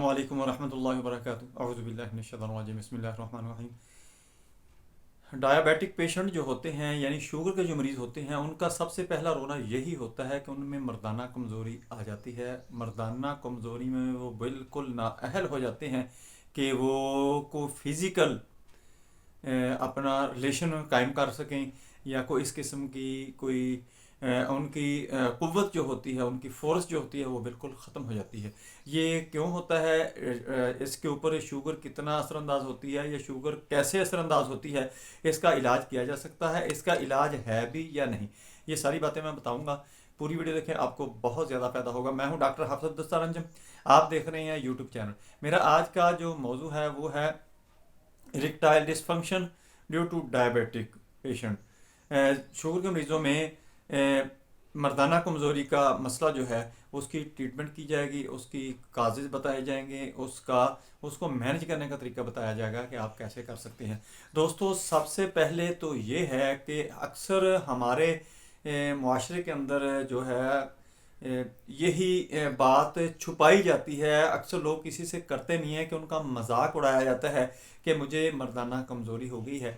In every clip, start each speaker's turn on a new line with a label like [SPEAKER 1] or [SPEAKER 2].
[SPEAKER 1] अस्सलामुअलैकुम वरहमतुल्लाहि वबरकातुहू अऊज़ु बिल्लाहि मिनश्शैतानिर्रजीम बिस्मिल्लाहिर्रहमानिर्रहीम। डायबिटिक पेशेंट जो होते हैं यानी शुगर के जो मरीज़ होते हैं उनका सबसे पहला रोना यही होता है कि उनमें मर्दाना कमज़ोरी आ जाती है। मर्दाना कमज़ोरी में वो बिल्कुल नाअहल हो जाते हैं कि वो को फिज़िकल अपना रिलेशन कायम कर सकें या कोई इस किस्म की कोई उनकी क़ुव्वत जो होती है, उनकी फ़ोर्स जो होती है वो बिल्कुल ख़त्म हो जाती है। ये क्यों होता है? इसके ऊपर शुगर कितना असरअंदाज होती है या शुगर कैसे असरअंदाज होती है, इसका इलाज किया जा सकता है, इसका इलाज है भी या नहीं, ये सारी बातें मैं बताऊंगा। पूरी वीडियो देखें, आपको बहुत ज़्यादा फ़ायदा होगा। मैं हूं डॉक्टर हाफिज़ दस्तार अंजम, आप देख रहे हैं यूट्यूब चैनल। मेरा आज का जो मौजू है वो है erectile dysfunction due to diabetic patient. Sugar के मरीज़ों में मर्दाना कमज़ोरी का मसला जो है उसकी ट्रीटमेंट की जाएगी, उसकी काजेज़ बताए जाएंगे, उसको मैनेज करने का तरीका बताया जाएगा कि आप कैसे कर सकते हैं। दोस्तों, सबसे पहले तो ये है कि अक्सर हमारे मुआशरे के अंदर जो है यही बात छुपाई जाती है। अक्सर लोग किसी से करते नहीं है कि उनका मजाक उड़ाया जाता है कि मुझे मर्दाना कमज़ोरी हो गई है,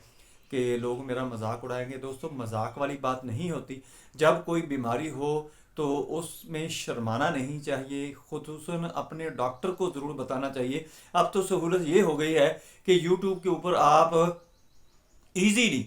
[SPEAKER 1] कि लोग मेरा मजाक उड़ाएंगे। दोस्तों, मजाक वाली बात नहीं होती। जब कोई बीमारी हो तो उसमें शर्माना नहीं चाहिए, खुसूसन अपने डॉक्टर को ज़रूर बताना चाहिए। अब तो सहूलत ये हो गई है कि यूट्यूब के ऊपर आप इजीली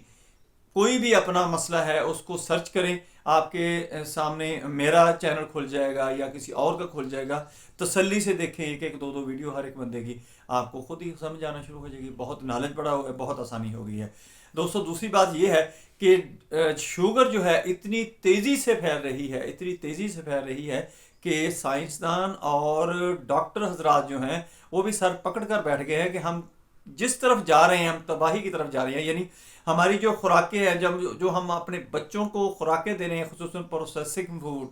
[SPEAKER 1] कोई भी अपना मसला है उसको सर्च करें, आपके सामने मेरा चैनल खुल जाएगा या किसी और का खुल जाएगा। तसल्ली से देखें, एक एक दो दो वीडियो हर एक बंदे की, आपको खुद ही समझ आना शुरू हो जाएगी। बहुत नॉलेज बढ़ा हुआ है, बहुत आसानी हो गई है। दोस्तों, दूसरी बात यह है कि शुगर जो है इतनी तेज़ी से फैल रही है, इतनी तेज़ी से फैल रही है कि साइंसदान और डॉक्टर हजरात जो हैं वो भी सर पकड़ कर बैठ गए हैं कि हम जिस तरफ जा रहे हैं, हम तबाही की तरफ जा रहे हैं। यानी हमारी जो खुराकें हैं, जब जो हम अपने बच्चों को खुराकें दे रहे हैं, खुसूसन processing food,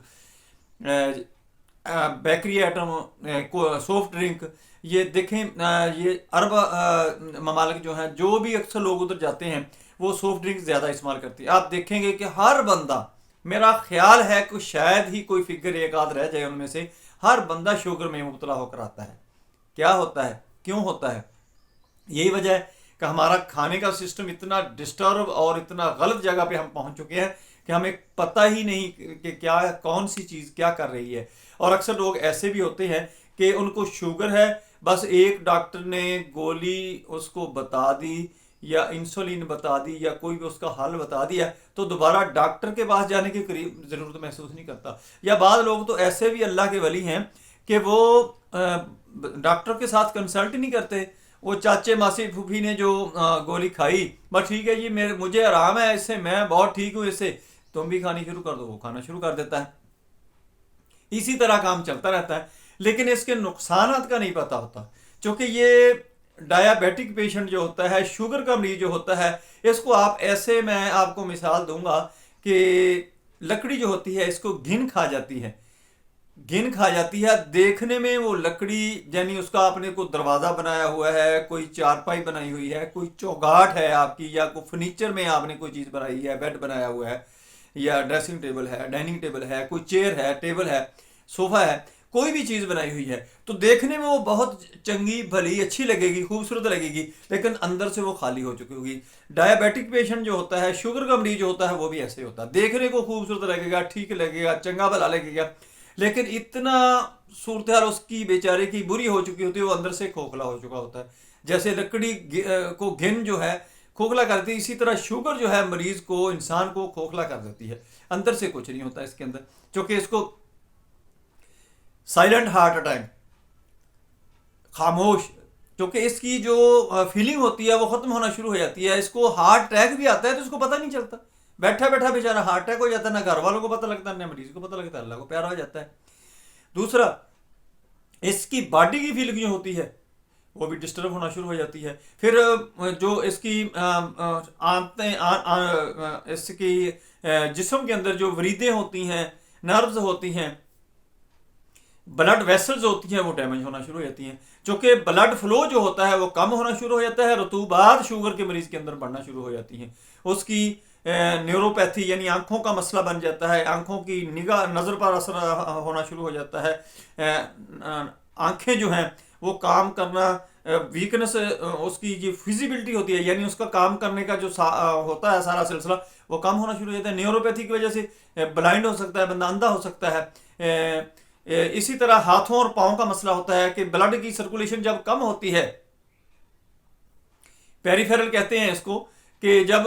[SPEAKER 1] bakery item, soft drink, ये देखें, ये अरब ममालिक जो हैं, जो भी अक्सर लोग उधर जाते हैं वो सॉफ्ट ड्रिंक ज़्यादा इस्तेमाल करती है। आप देखेंगे कि हर बंदा, मेरा ख्याल है कि शायद ही कोई फिगर एक आध रह जाए उनमें से, हर बंदा शुगर में मुब्तला होकर आता है। क्या होता है, क्यों होता है? यही वजह है कि हमारा खाने का सिस्टम इतना डिस्टर्ब और इतना गलत जगह पे हम पहुंच चुके हैं कि हमें पता ही नहीं कि क्या कौन सी चीज़ क्या कर रही है। और अक्सर लोग ऐसे भी होते हैं कि उनको शुगर है, बस एक डॉक्टर ने गोली उसको बता दी या इंसुलिन बता दी या कोई भी उसका हल बता दिया तो दोबारा डॉक्टर के पास जाने की करीब ज़रूरत महसूस नहीं करता। या बाद लोग तो ऐसे भी अल्लाह के वली हैं कि वो डॉक्टर के साथ कंसल्ट ही नहीं करते। वो चाचे मासी फूफी ने जो गोली खाई, बस ठीक है जी, मुझे आराम है इससे, मैं बहुत ठीक हूँ इससे, तुम भी खानी शुरू कर दो, वो खाना शुरू कर देता है। इसी तरह काम चलता रहता है, लेकिन इसके नुकसानात का नहीं पता होता। क्योंकि ये डायबिटिक पेशेंट जो होता है, शुगर का मरीज जो होता है, इसको आप ऐसे, मैं आपको मिसाल दूंगा कि लकड़ी जो होती है इसको घिन खा जाती है, घिन खा जाती है। देखने में वो लकड़ी, यानी उसका आपने कोई दरवाज़ा बनाया हुआ है, कोई चारपाई बनाई हुई है, कोई चौगाट है आपकी, या कोई फर्नीचर में आपने कोई चीज़ बनाई है, बेड बनाया हुआ है या ड्रेसिंग टेबल है, डाइनिंग टेबल है, कोई चेयर है, टेबल है, सोफ़ा है, कोई भी चीज़ बनाई हुई है तो देखने में वो बहुत चंगी भली अच्छी लगेगी, खूबसूरत लगेगी, लेकिन अंदर से वो खाली हो चुकी होगी। डायबिटिक पेशेंट जो होता है, शुगर का मरीज जो होता है, वो भी ऐसे होता है। देखने को खूबसूरत लगेगा, ठीक लगेगा, चंगा भला लगेगा, लेकिन इतना सूरत हाल उसकी बेचारे की बुरी हो चुकी होती है, वो अंदर से खोखला हो चुका होता है। जैसे लकड़ी को घिन जो है खोखला करती है, इसी तरह शुगर जो है मरीज को, इंसान को खोखला कर देती है। अंदर से कुछ नहीं होता इसके अंदर, क्योंकि इसको साइलेंट हार्ट अटैक, खामोश, क्योंकि इसकी जो फीलिंग होती है वो खत्म होना शुरू हो जाती है। इसको हार्ट अटैक भी आता है तो इसको पता नहीं चलता, बैठा बैठा बेचारा हार्ट अटैक हो जाता है, ना घर वालों को पता लगता है ना मरीज को पता लगता है, अल्लाह को प्यारा हो जाता है। दूसरा, इसकी बॉडी की फीलिंग जो होती है वो भी डिस्टर्ब होना शुरू हो जाती है। फिर जो इसकी इसकी जिस्म के अंदर जो वरीदें होती हैं, नर्व्स होती हैं, ब्लड वेसल्स होती हैं, वो डैमेज होना शुरू हो जाती हैं। क्योंकि ब्लड फ्लो जो होता है वो कम होना शुरू हो जाता है, रतूबात शुगर के मरीज के अंदर बढ़ना शुरू हो जाती हैं। उसकी न्यूरोपैथी यानी आंखों का मसला बन जाता है, आंखों की निगाह, नज़र पर असर होना शुरू हो जाता है। आंखें जो हैं वो काम करना, वीकनेस, उसकी जो फिजिबिलिटी होती है यानी उसका काम करने का जो होता है सारा सिलसिला, वो कम होना शुरू हो जाता है। न्यूरोपैथी की वजह से ब्लाइंड हो सकता है, बंदा अंधा हो सकता है। इसी तरह हाथों और पाँव का मसला होता है कि ब्लड की सर्कुलेशन जब कम होती है, पेरिफेरल कहते हैं इसको, कि जब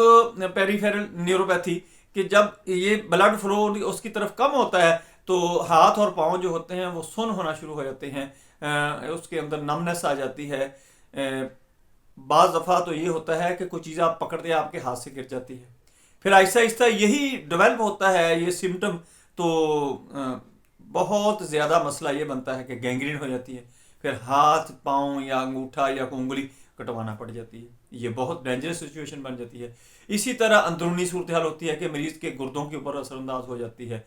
[SPEAKER 1] पेरिफेरल न्यूरोपैथी, कि जब ये ब्लड फ्लो उसकी तरफ कम होता है तो हाथ और पाँव जो होते हैं वो सुन्न होना शुरू हो जाते हैं, उसके अंदर नमनेस आ जाती है। बाज़ दफ़ा तो ये होता है कि कोई चीज़ आप पकड़ते हैं आपके हाथ से गिर जाती है, फिर आहिस्ता आहिस्ता यही डेवलप होता है ये सिम्टम, तो बहुत ज़्यादा मसला ये बनता है कि गैंग्रीन हो जाती है, फिर हाथ पाँव या अंगूठा या उंगली कटवाना पड़ जाती है। ये बहुत डेंजरस सिचुएशन बन जाती है। इसी तरह अंदरूनी सूरत हाल होती है कि मरीज़ के गुर्दों के ऊपर असरअंदाज हो जाती है,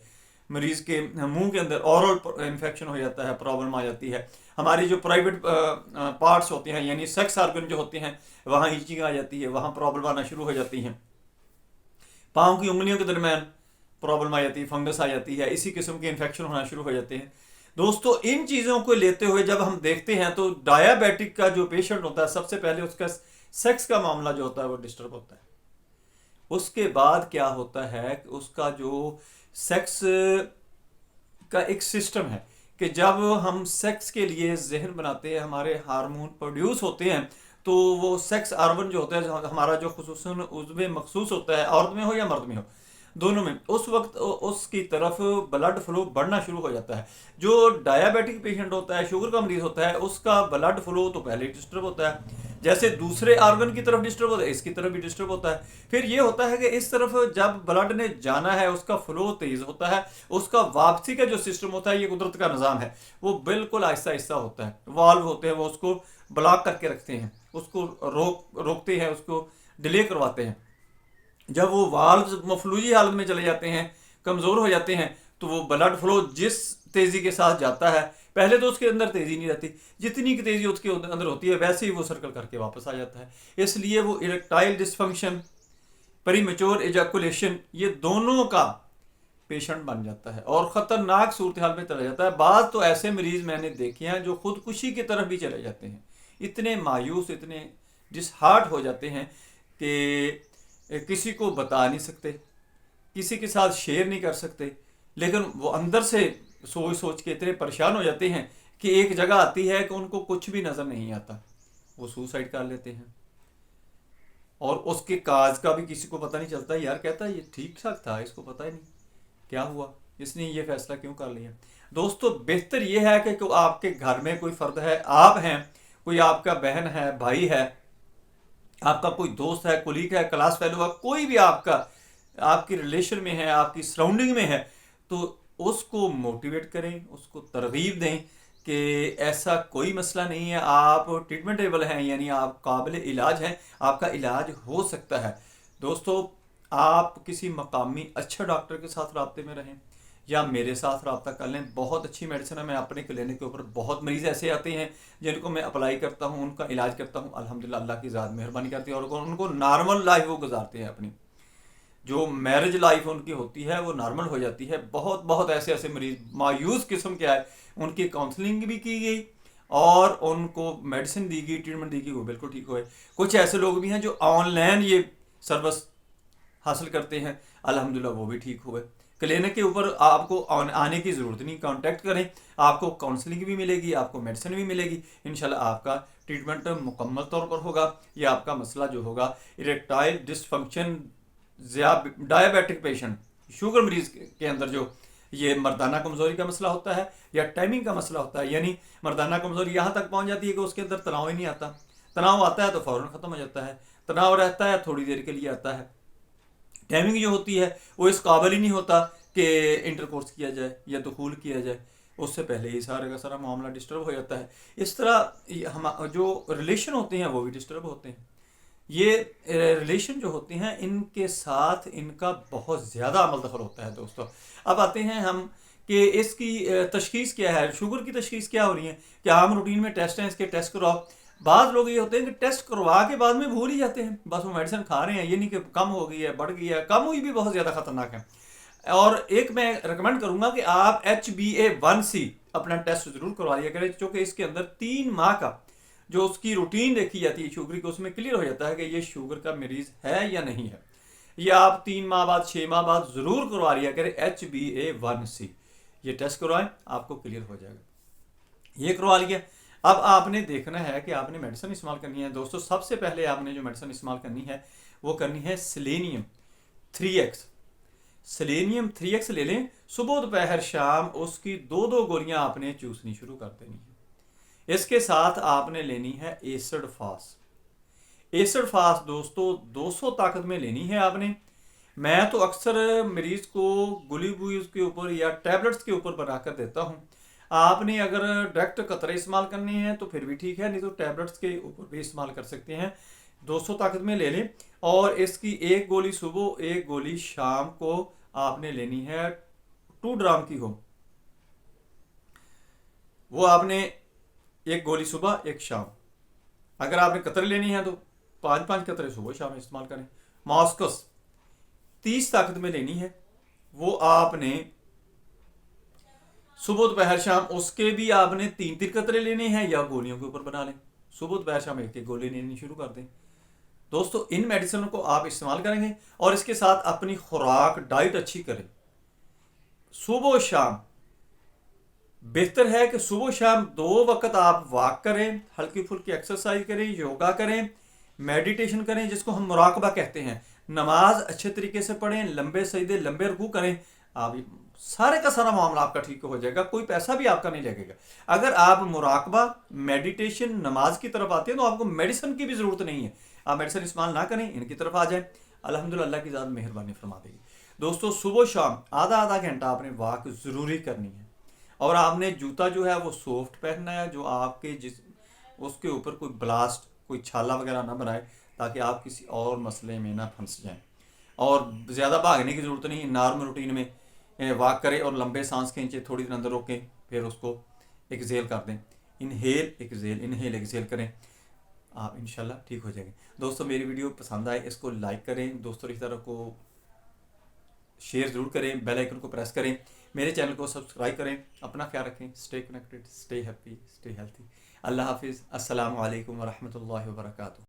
[SPEAKER 1] मरीज़ के मुंह के अंदर ओरल इन्फेक्शन हो जाता है, प्रॉब्लम आ जाती है। हमारी जो प्राइवेट पार्ट्स होते हैं यानी सेक्स ऑर्गन जो होते हैं वहाँ ईचिंग आ जाती है, वहाँ प्रॉब्लम आना शुरू हो जाती हैं। पाँव की उंगलियों के दरमियान प्रॉब्लम आ जाती है, फंगस आ जाती है, इसी किस्म के इन्फेक्शन होना शुरू हो जाते हैं। दोस्तों इन चीज़ों को लेते हुए जब हम देखते हैं तो डायबिटिक का जो पेशेंट होता है सबसे पहले उसका सेक्स का मामला जो होता है वो डिस्टर्ब होता है। उसके बाद क्या होता है कि उसका जो सेक्स का एक सिस्टम है कि जब हम सेक्स के लिए जहन बनाते हैं, हमारे हार्मोन प्रोड्यूस होते हैं, तो वो सेक्स ऑर्गन जो होता है हमारा, जो खुसूसन उज़्व मखसूस होता है, औरत में हो या मर्द में हो, दोनों में, उस वक्त उसकी तरफ ब्लड फ्लो बढ़ना शुरू हो जाता है। जो डायबिटिक पेशेंट होता है, शुगर का मरीज होता है, उसका ब्लड फ्लो तो पहले डिस्टर्ब होता है, जैसे दूसरे ऑर्गन की तरफ डिस्टर्ब होता है इसकी तरफ भी डिस्टर्ब होता है। फिर ये होता है कि इस तरफ जब ब्लड ने जाना है उसका फ्लो तेज होता है, उसका वापसी का जो सिस्टम होता है, ये कुदरत का निज़ाम है, वो बिल्कुल आहिस्ता आहिस्ता होता है। वाल्व होते हैं वो उसको ब्लॉक करके रखते हैं, उसको रोकते हैं, उसको डिले करवाते हैं। जब वो वाल्व मफलूजी हालत में चले जाते हैं, कमज़ोर हो जाते हैं, तो वो ब्लड फ्लो जिस तेज़ी के साथ जाता है, पहले तो उसके अंदर तेज़ी नहीं रहती, जितनी की तेज़ी उसके अंदर होती है वैसे ही वो सर्कल करके वापस आ जाता है। इसलिए वो इरेक्टाइल डिसफंक्शन, प्रीमेच्योर एजैकुलेशन, ये दोनों का पेशेंट बन जाता है और ख़तरनाक सूरत हाल में चला जाता है। बाद तो ऐसे मरीज़ मैंने देखे हैं जो खुदकुशी की तरफ भी चले जाते हैं, इतने मायूस, इतने डिसहार्ट हो जाते हैं कि किसी को बता नहीं सकते, किसी के साथ शेयर नहीं कर सकते, लेकिन वो अंदर से सोच सोच के इतने परेशान हो जाते हैं कि एक जगह आती है कि उनको कुछ भी नज़र नहीं आता, वो सुसाइड कर लेते हैं और उसके काज का भी किसी को पता नहीं चलता। यार कहता है ये ठीक ठाक था, इसको पता ही नहीं क्या हुआ, इसने ये फैसला क्यों कर लिया। दोस्तों बेहतर ये है कि आपके घर में कोई फ़र्द है, आप हैं, कोई आपका बहन है, भाई है, आपका कोई दोस्त है, कुलीग है, क्लास फेलो है, कोई भी आपका आपकी रिलेशन में है, आपकी सराउंडिंग में है, तो उसको मोटिवेट करें, उसको तरगीब दें कि ऐसा कोई मसला नहीं है, आप ट्रीटमेंटेबल हैं, यानी आप काबिल इलाज हैं, आपका इलाज हो सकता है। दोस्तों आप किसी मकामी अच्छा डॉक्टर के साथ राब्ते में रहें या मेरे साथ रब्ता कर लें, बहुत अच्छी मेडिसिन है। मैं अपने क्लिनिक के ऊपर बहुत मरीज़ ऐसे आते हैं जिनको मैं अप्लाई करता हूँ, उनका इलाज करता हूँ, अल्हम्दुलिल्लाह अल्लाह की ज़ात मेहरबानी करती है और उनको नॉर्मल लाइफ वो गुजारते हैं। अपनी जो मैरिज लाइफ उनकी होती है वो नॉर्मल हो जाती है। बहुत बहुत ऐसे ऐसे मरीज़ मायूस किस्म के आए, उनकी काउंसलिंग भी की गई और उनको मेडिसिन दी गई, ट्रीटमेंट दी गई, वो बिल्कुल ठीक हुए। कुछ ऐसे लोग भी हैं जो ऑनलाइन ये सर्विस हासिल करते हैं, अल्हम्दुलिल्लाह वो भी ठीक हुए। क्लिनिक के ऊपर आपको आने की ज़रूरत नहीं, कांटेक्ट करें, आपको काउंसलिंग भी मिलेगी, आपको मेडिसिन भी मिलेगी, इंशाल्लाह आपका ट्रीटमेंट मुकम्मल तौर पर होगा। ये आपका मसला जो होगा erectile dysfunction, diabetic patient, sugar मरीज के अंदर जो ये मर्दाना कमज़ोरी का मसला होता है या टाइमिंग का मसला होता है, यानी मर्दाना कमज़ोरी यहाँ तक पहुँच जाती है कि उसके अंदर तनाव ही नहीं आता, तनाव आता है तो फ़ौरन ख़त्म हो जाता है, तनाव रहता है थोड़ी देर के लिए आता है, टाइमिंग जो होती है वो इस काबिल ही नहीं होता कि इंटरकोर्स किया जाए या दुखूल किया जाए, उससे पहले ही सारे का सारा मामला डिस्टर्ब हो जाता है। इस तरह हम जो रिलेशन होते हैं वो भी डिस्टर्ब होते हैं। ये रिलेशन जो होते हैं इनके साथ इनका बहुत ज़्यादा अमल दखल होता है। दोस्तों अब आते हैं हम कि इसकी तशखीस क्या है, शुगर की तशखीस क्या हो रही है, कि आम रूटीन में टेस्ट हैं, इसके टेस्ट करवाओ। बाद लोग ये होते हैं कि टेस्ट करवा के बाद में भूल ही जाते हैं, बस वो मेडिसिन खा रहे हैं, ये नहीं कि कम हो गई है, बढ़ गई है, कम हुई भी बहुत ज़्यादा ख़तरनाक है। और एक मैं रिकमेंड करूँगा कि आप HbA1c अपना टेस्ट जरूर करवा लिया करें, क्योंकि इसके अंदर 3 माह का जो उसकी रूटीन देखी जाती है शुगर की, उसमें क्लियर हो जाता है कि ये शुगर का मरीज है या नहीं है। ये आप 3 माह बाद 6 माह बाद जरूर करवा लिया करें HbA1c, ये टेस्ट करवाएं, आपको क्लियर हो जाएगा। ये करवा लिया। अब आपने देखना है कि आपने मेडिसिन इस्तेमाल करनी है। दोस्तों सबसे पहले आपने जो मेडिसिन इस्तेमाल करनी है वो करनी है सेलेनियम 3x। सेलेनियम 3x ले लें, सुबह दोपहर शाम उसकी 2-2 गोलियां आपने चूसनी शुरू कर देनी है। इसके साथ आपने लेनी है एसिड फास्ट। एसिड फास्ट दोस्तों 200 ताकत में लेनी है आपने। मैं तो अक्सर मरीज को गोली के ऊपर या टैबलेट्स के ऊपर बनाकर देता हूं। आपने अगर डायरेक्ट कतरे इस्तेमाल करने हैं तो फिर भी ठीक है, नहीं तो टैबलेट्स के ऊपर भी इस्तेमाल कर सकते हैं। 200 ताकत में ले लें और इसकी 1 गोली सुबह 1 गोली शाम को आपने लेनी है। 2 ग्राम की हो वो आपने 1 गोली सुबह 1 शाम। अगर आपने कतरे लेनी है तो 5-5 कतरे सुबह शाम इस्तेमाल करें। मॉस्कस 30 ताकत में लेनी है, वो आपने सुबह दोपहर शाम उसके भी आपने 3-3 कतरे लेने हैं या गोलियों के ऊपर बना लें। सुबह दोपहर शाम 1-1 गोली लेनी शुरू कर दें। दोस्तों इन मेडिसिन को आप इस्तेमाल करेंगे और इसके साथ अपनी खुराक डाइट अच्छी करें। सुबह शाम बेहतर है कि सुबह शाम 2 वक्त आप वॉक करें, हल्की फुल्की एक्सरसाइज करें, योगा करें, मेडिटेशन करें जिसको हम मुराकबा कहते हैं, नमाज अच्छे तरीके से पढ़ें, लंबे सजदे लंबे रुकू करें। आप सारे का सारा मामला आपका ठीक हो जाएगा, कोई पैसा भी आपका नहीं लगेगा। अगर आप मुराकबा मेडिटेशन नमाज की तरफ आते हैं तो आपको मेडिसिन की भी जरूरत नहीं है। आप मेडिसिन इस्तेमाल ना करें, इनकी तरफ आ जाएं, अल्हम्दुलिल्लाह अल्लाह की ज़्यादा मेहरबानी फरमा देगी। दोस्तों सुबह शाम आधा आधा घंटा आपने वॉक ज़रूरी करनी है और आपने जूता जो है वो सॉफ्ट पहनना है, जो आपके जिस उसके ऊपर कोई ब्लास्ट कोई छाला वगैरह ना बनाए, ताकि आप किसी और मसले में ना फंस जाएं। और ज़्यादा भागने की ज़रूरत नहीं है, नॉर्मल रूटीन में वॉक करें और लंबे सांस खींचे, थोड़ी देर अंदर रोकें, फिर उसको एक्सेल कर दें। इनहेल एक्सेल करें, आप इंशाल्लाह ठीक हो जाएंगे। दोस्तों मेरी वीडियो पसंद आए इसको लाइक करें, दोस्तों रिश्तेदारों को शेयर ज़रूर करें, बेल आइकन को प्रेस करें, मेरे चैनल को सब्सक्राइब करें। अपना ख्याल रखें, stay connected, stay happy, stay healthy. अल्लाह हाफिज़। अस्सलामु अलैकुम वरहमतुल्लाहि वबरकातुहू।